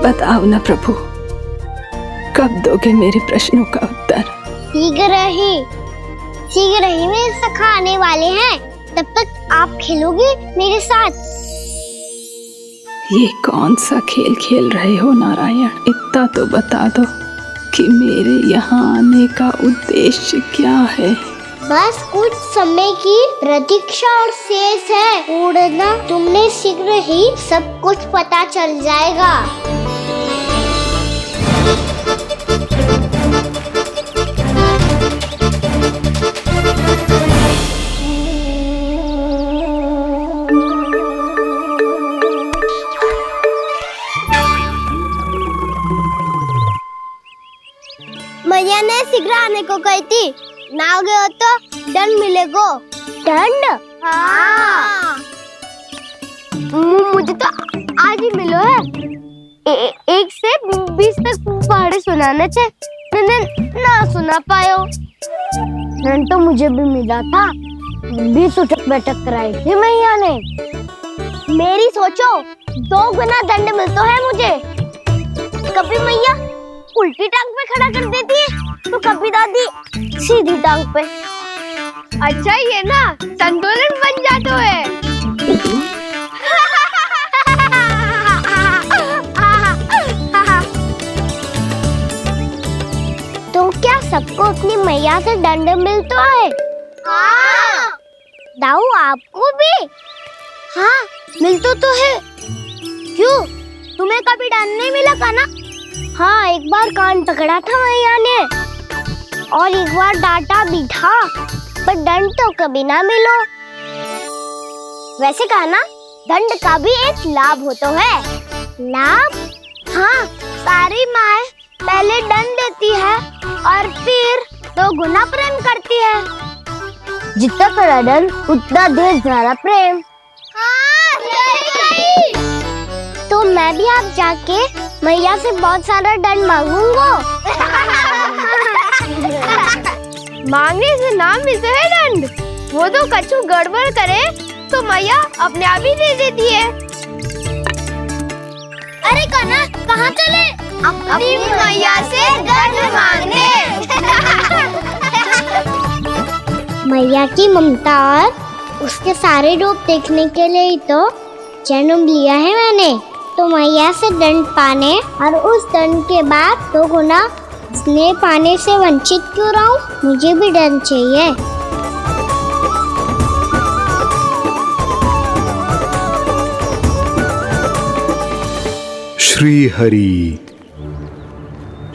बताओ ना प्रभु, कब दोगे मेरे प्रश्नों का उत्तर? शीघ्र ही मेरे सखा आने वाले हैं, तब तक आप खेलोगे मेरे साथ। ये कौन सा खेल खेल रहे हो नारायण? इतना तो बता दो कि मेरे यहाँ आने का उद्देश्य क्या है? बस कुछ समय की प्रतीक्षा और शेष है। उड़ना तुमने शीघ्र ही सब कुछ पता चल जाएगा। मैया ने शीघ्र आने को कही थी, ना आ गए हो तो दंड मिलेगा। दंड? हाँ। मुझे तो आज ही मिलो है। 1 से 20 तक पहाड़े सुनाने थे, ना सुना पायो। दंड तो मुझे भी मिला था, 20 उठक बैठक कराई थी मैया ने। मेरी सोचो, 2 गुना दंड मिलता है मुझे। कभी मैया उल्टी टांग पे खड़ा कर देती है, तो कभी दादी सीधी टांग पे। अच्छा ये ना संतुलन बन जाता है। तो क्या सबको अपनी मैया से दंड मिलता है? हाँ। दाऊ आपको भी? हाँ मिलता तो है। क्यों, तुम्हें कभी दंड नहीं मिला का ना? हाँ, एक बार कान पकड़ा था मैया ने और एक बार डांटा भी था, पर दंड तो कभी ना मिलो। वैसे कहा ना, दंड का भी एक लाभ होता है। लाभ? हाँ, सारी माँ पहले दंड देती है और फिर 2 गुना प्रेम करती है। जितना बड़ा दंड उतना ढेर सारा प्रेम। हाँ, सही। तो मैं भी आप जाके मैया से बहुत सारा दंड मांगूंगा। मांगने से ना मिलता है दंड, वो तो कछु गड़बड़ करे तो मैया अपने आप ही दे देती है। अरे कना, कहाँ चले? अपनी मैया से दंड मांगने। मैया की ममता और उसके सारे रूप देखने के लिए ही तो जन्म लिया है मैंने। तो मैया से दंड पाने और उस दंड के बाद 2 गुना स्नेह पाने से वंचित क्यों रहूं? मुझे भी दंड चाहिए। श्री हरि,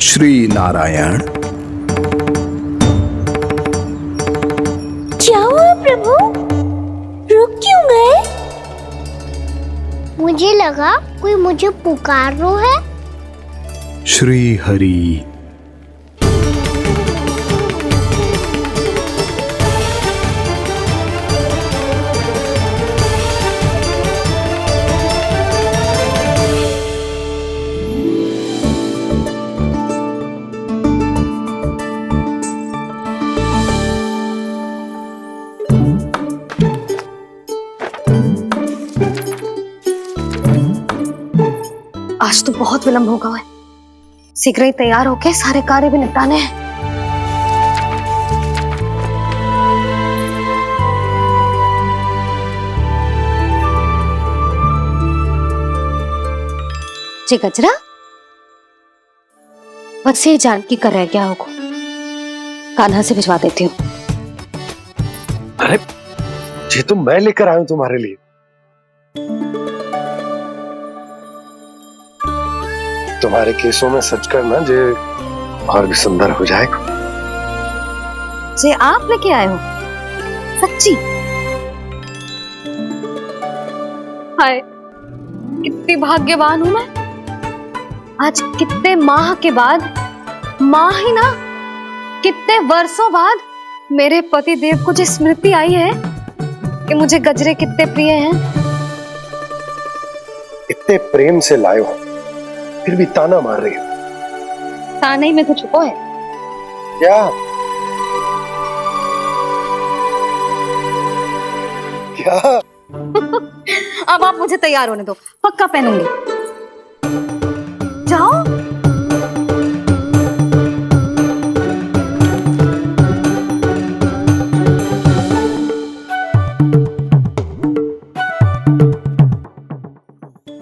श्री नारायण। क्या हुआ प्रभु? रुक क्यों गए? मुझे लगा कोई मुझे पुकार रहा है। श्री हरि। आज तो बहुत विलंब होगा है। शीघ्र ही तैयार होके सारे कार्य भी निपटाने हैं। जी गजरा, बस ये जानकी कर रह गया होगा, कान्हा से भिजवा देती हूँ। अरे ये तो मैं लेकर आया हूं तुम्हारे लिए। तुम्हारे केसों में सच करना जे और भी सुंदर हो जाएगा। जे आप लेके आए हो? सच्ची? हाय, कितनी भाग्यवान हूं मैं। आज कितने माह के बाद, माह ही ना, कितने वर्षों बाद मेरे पति देव को जो स्मृति आई है कि मुझे गजरे कितने प्रिय हैं। इतने प्रेम से लाए हो, फिर भी ताना मार रही हो। ताने में कुछ छुपो है क्या? मैया। अब आप मुझे तैयार होने दो, पक्का पहनूंगी। जाओ।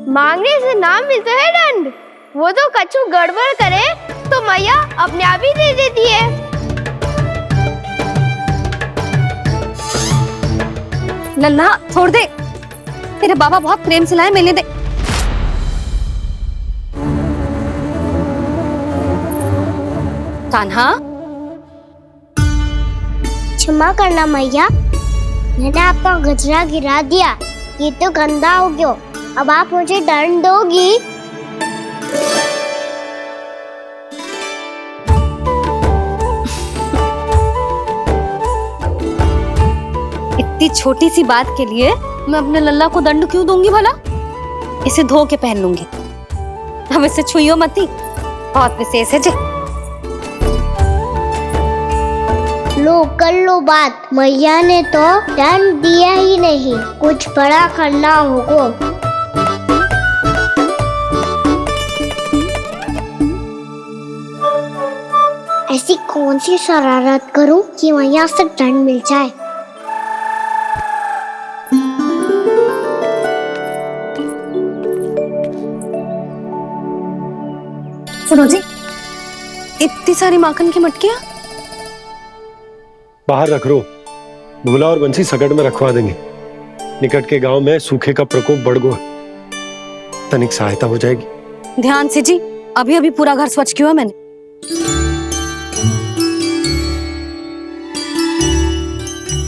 मांगने से ना मिलता है दंड। वो तो कछु गड़बड़ करे तो मैया अपने आप ही दे देती है। नन्हा छोड़ दे, तेरे बाबा बहुत प्रेम से लाए, मिलने दे। कान्हा, क्षमा करना मैया, मैंने आपका गजरा गिरा दिया, ये तो गंदा हो गया। अब आप मुझे दंड दोगी? इतनी छोटी सी बात के लिए मैं अपने लल्ला को दंड क्यों दूंगी भला? इसे धो के पहन लूंगी। हम इसे छुइयो मती, बहुत विशेष है जी। लो कर लो बात, मैया ने तो दंड दिया ही नहीं, कुछ बड़ा करना होगा। ऐसी कौन सी शरारत करूं कि मैया से दंड मिल जाए? सुनो जी, इतनी सारी माखन की मटकियां बाहर रख रो, भूला और बंसी सकट में रखवा देंगे। निकट के गांव में सूखे का प्रकोप बढ़ गया, तनिक सहायता हो जाएगी। ध्यान से जी, अभी अभी पूरा घर स्वच्छ किया है मैंने।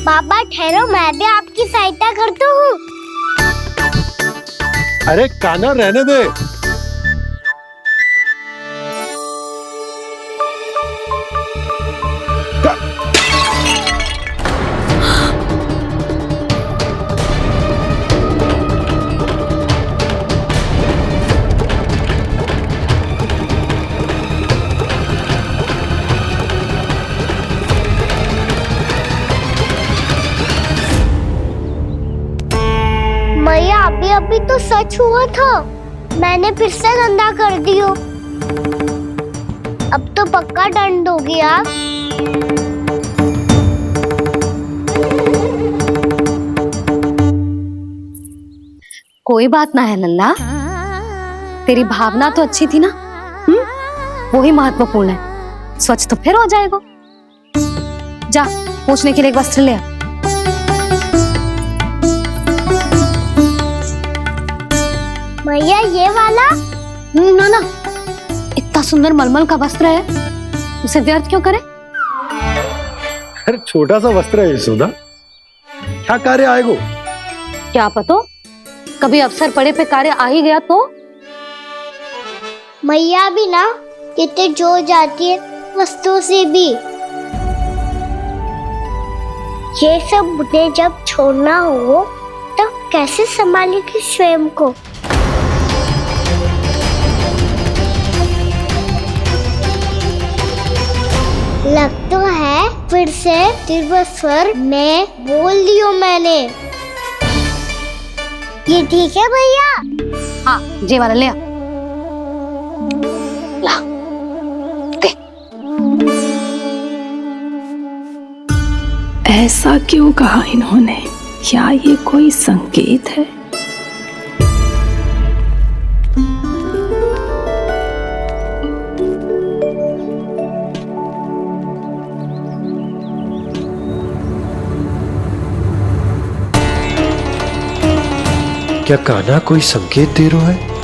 पापा ठहरो, मैं भी आपकी सहायता करता हूँ। अरे कान्हा रहने दे। मैया अभी अभी तो सच हुआ था, मैंने फिर से गंदा कर दियो। अब तो पक्का दंड दोगी आप। कोई बात ना है नल्ला, तेरी भावना तो अच्छी थी ना, वही महत्वपूर्ण है। स्वच्छ तो फिर हो जाएगा। जा, पूछने के लिए एक वस्त्र ले आ। मैया ये वाला? ना ना, इतना सुंदर मलमल का वस्त्र है, उसे व्यर्थ क्यों करे? अरे छोटा सा वस्त्र है यशोदा, क्या कार्य आएगा? क्या पता, कभी अवसर पड़े पे कार्य आ ही गया तो। मैया भी ना कितने जो जाती है वस्तुओं से भी। ये सब मुझे जब छोड़ना हो तो कैसे संभालेगी स्वयं को? लग तो है फिर से तीव्र स्वर में बोल दियो मैंने। ये ठीक है भैया? हाँ, ये वाला ले आ। ला, दे। ऐसा क्यों कहा इन्होंने? क्या ये कोई संकेत है? क्या कान्हा कोई संकेत दे रहा है?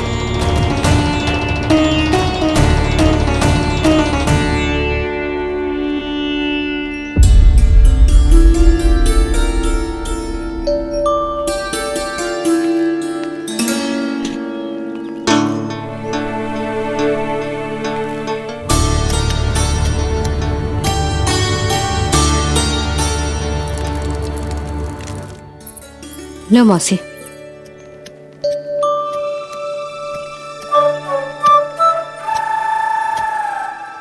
लो मौसी।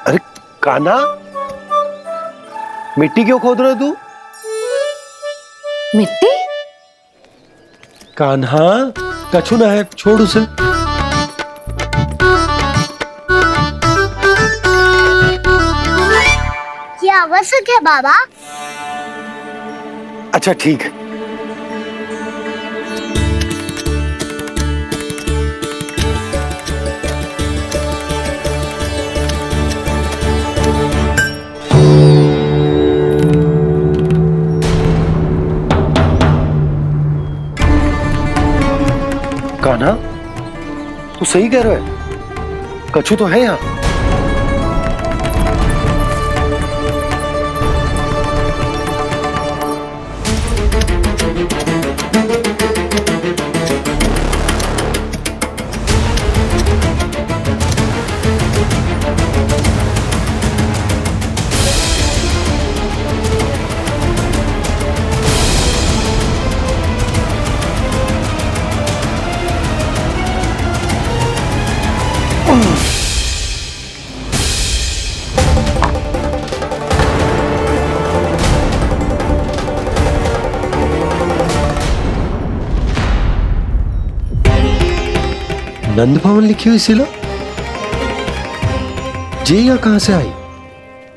अरे कान्हा, मिट्टी क्यों खोद रहे तू? मिट्टी? कान्हा, कछु ना है, छोड़ उसे। ये आवश्यक है बाबा। अच्छा ठीक है। कान्हा, तू सही कह रहा है, कछु तो है यहाँ। नंद भवन लिखी हुई सिला, जी यहाँ कहाँ से आई?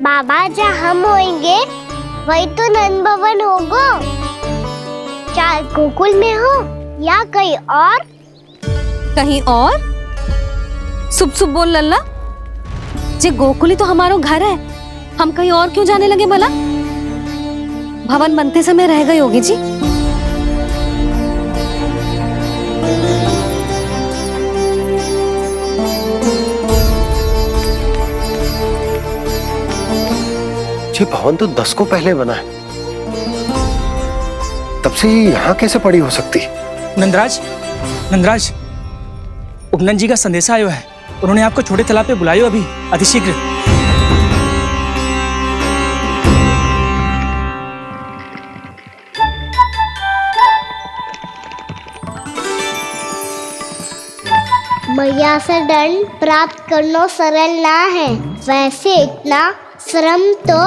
बाबा जहाँ हम होंगे वही तो नंद भवन होगा। चाहे गोकुल में हो या कहीं और। कहीं और? सुब सुब बोल लल्ला, जे गोकुली तो हमारो घर है, हम कहीं और क्यों जाने लगे भला? भवन बनते समय रह गई होगी जी। ये भवन तो 10 को पहले बना है, तब से यहाँ कैसे पड़ी हो सकती? नंदराज, नंदराज, उपनंद जी का संदेशा आयो है। उन्होंने आपको छोटे तालाब पे बुलायो अभी, अतिशीघ्र। मैया से दंड प्राप्त करना सरल ना है। वैसे इतना श्रम तो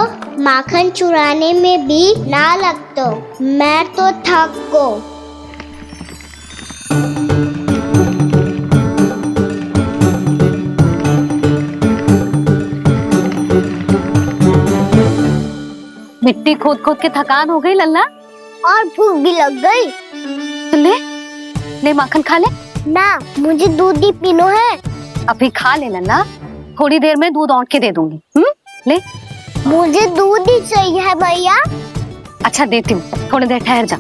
माखन चुराने में भी ना लगतो। मैं तो थक गो। मिट्टी खोद खोद के थकान हो गई लल्ला, और भूख भी लग गई। तो ले ले माखन खा ले। ना, मुझे दूध ही पीनो है। अभी खा ले लल्ला, थोड़ी देर में दूध औंट के दे दूंगी। ले। मुझे दूध ही चाहिए भैया। अच्छा देती हूँ, थोड़ी देर ठहर जा।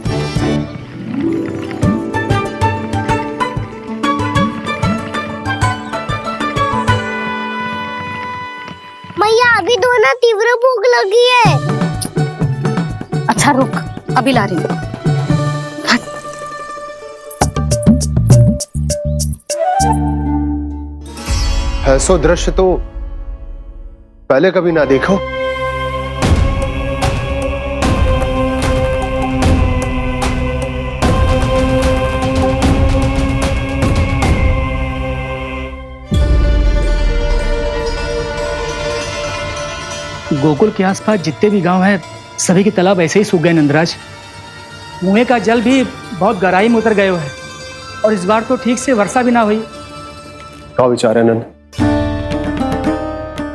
मैया अभी दोनों तीव्र भूख लगी है। अच्छा रुक, अभी ला रही हूँ। ऐसा दृश्य तो पहले कभी ना देखो। गोकुल के आसपास जितने भी गांव हैं, सभी के तालाब ऐसे ही सूख गए नंदराज। कुएं का जल भी बहुत गहराई में उतर गए है, और इस बार तो ठीक से वर्षा भी ना हुई। क्या विचार है नंद?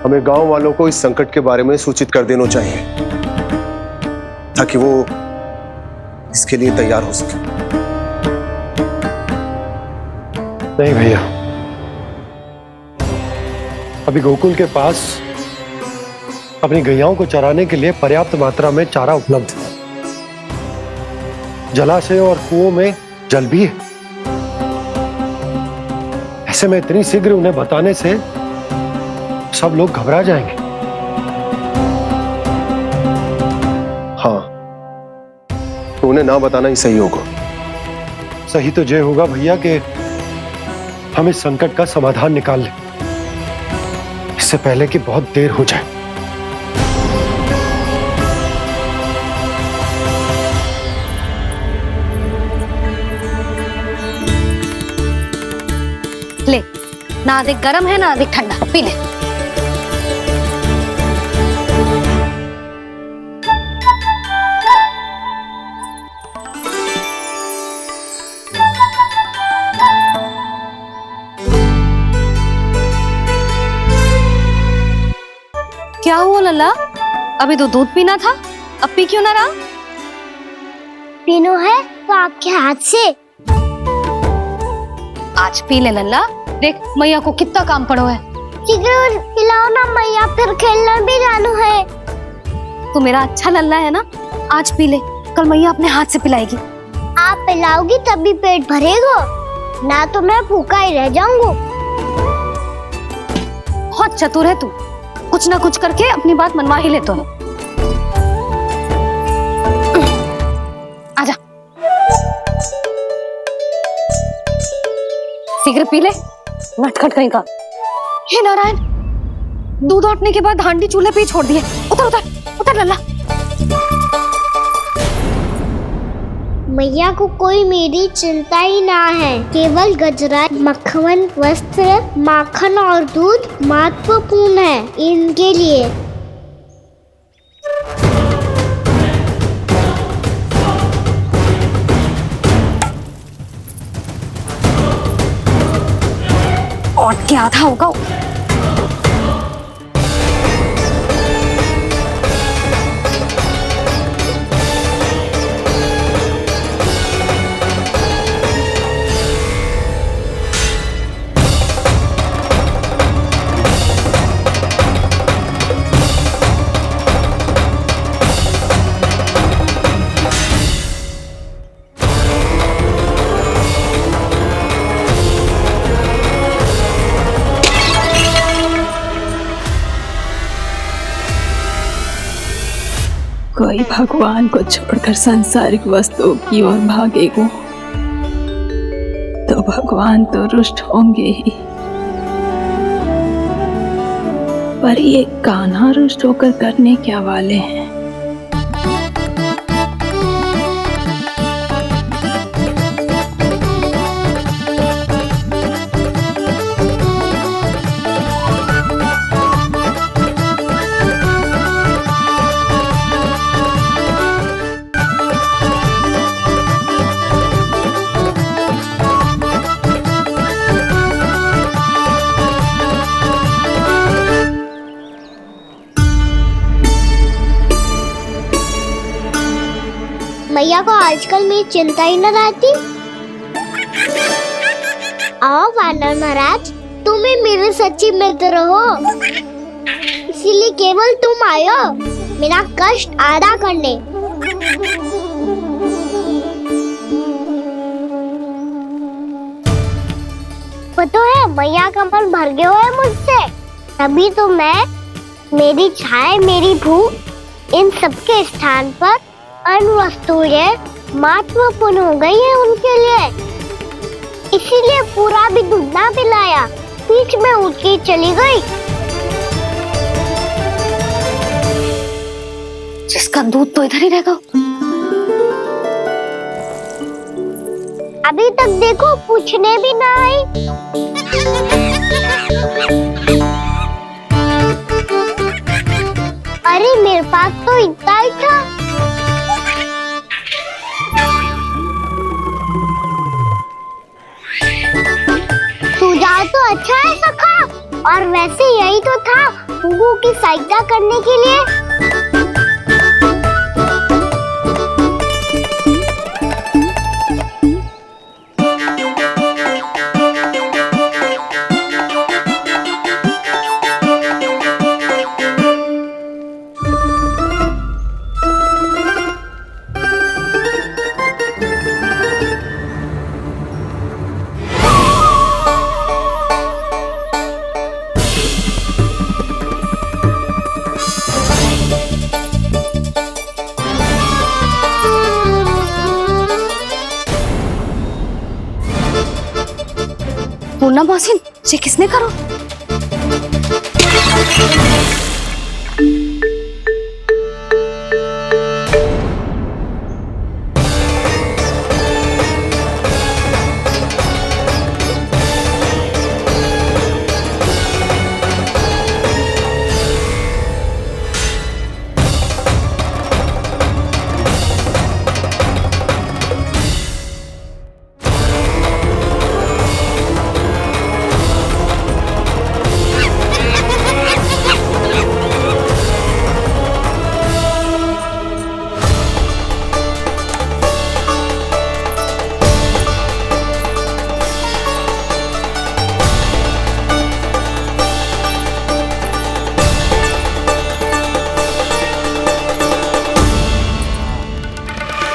हमें गांव वालों को इस संकट के बारे में सूचित कर देना चाहिए, ताकि वो इसके लिए तैयार हो सके। नहीं भैया, अभी गोकुल के पास अपनी गैयाओं को चराने के लिए पर्याप्त मात्रा में चारा उपलब्ध है। जलाशय और कुओं में जल भी है। ऐसे में इतनी शीघ्र उन्हें बताने से सब लोग घबरा जाएंगे। हाँ, तो उन्हें ना बताना ही सही होगा। सही तो ये होगा भैया कि हम इस संकट का समाधान निकाल लें, इससे पहले कि बहुत देर हो जाए। ले, ना अधिक गर्म है ना अधिक ठंडा, पी ले। लल्ला, अभी तो दूध पीना था, अब पी क्यों ना रहा? पीनो है तो आपके हाथ से। आज पी ले लल्ला, देख मैया को कितना काम पड़ो है। शीघ्र खिलाओ ना मैया, फिर खेलने भी जाना है। तू मेरा अच्छा लल्ला है ना, आज पी ले, कल मैया अपने हाथ से पिलाएगी। आप पिलाओगी तभी पेट भरेगा, ना तो मैं भूखा ही रह जाऊंगा। बहुत चतुर है तू, कुछ ना कुछ करके अपनी बात मनवा ही लेता है। आजा, शीघ्र पी ले, नटखट कहीं का। हे नारायण, दूध औटने के बाद हांडी चूल्हे पे ही छोड़ दिए। उतर उतर उतर लल्ला। मैया को कोई मेरी चिंता ही ना है, केवल गजरा, मक्खन, वस्त्र, माखन और दूध महत्वपूर्ण है इनके लिए। और क्या था होगा। कोई भगवान को छोड़कर सांसारिक वस्तुओं की ओर भागेगा तो भगवान तो रुष्ट होंगे ही, पर ये कान्हा रुष्ट होकर करने क्या वाले हैं? मैया को आजकल मेरी चिंता ही न रहती। आओ वानर महाराज, तुम ही मेरे सच्ची मित्र हो, इसीलिए केवल तुम आयो मेरा कष्ट आधा करने। पता है मैया का मन भर गया है मुझसे, तभी तो मैं, मेरी छाया, मेरी भूख, इन सबके स्थान पर अन्य वस्तुएं महत्वपूर्ण हो गई है उनके लिए। इसीलिए पूरा भी दूध ना पिलाया, बीच में उठ के चली गई। जिसका दूध तो इधर ही रहेगा। अभी तक देखो पूछने भी ना आई। अरे मेरे पास तो इतना ही था। सुझाव तो अच्छा है सखा, और वैसे यही तो था गुगु की सहायता करने के लिए। पूर्णा मौसी, ये किसने करो?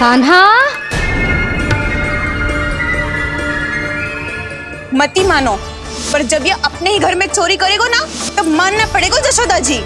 कान्हा, मती मानो, पर जब ये अपने ही घर में चोरी करेगा ना, तब मानना पड़ेगा जशोदा जी।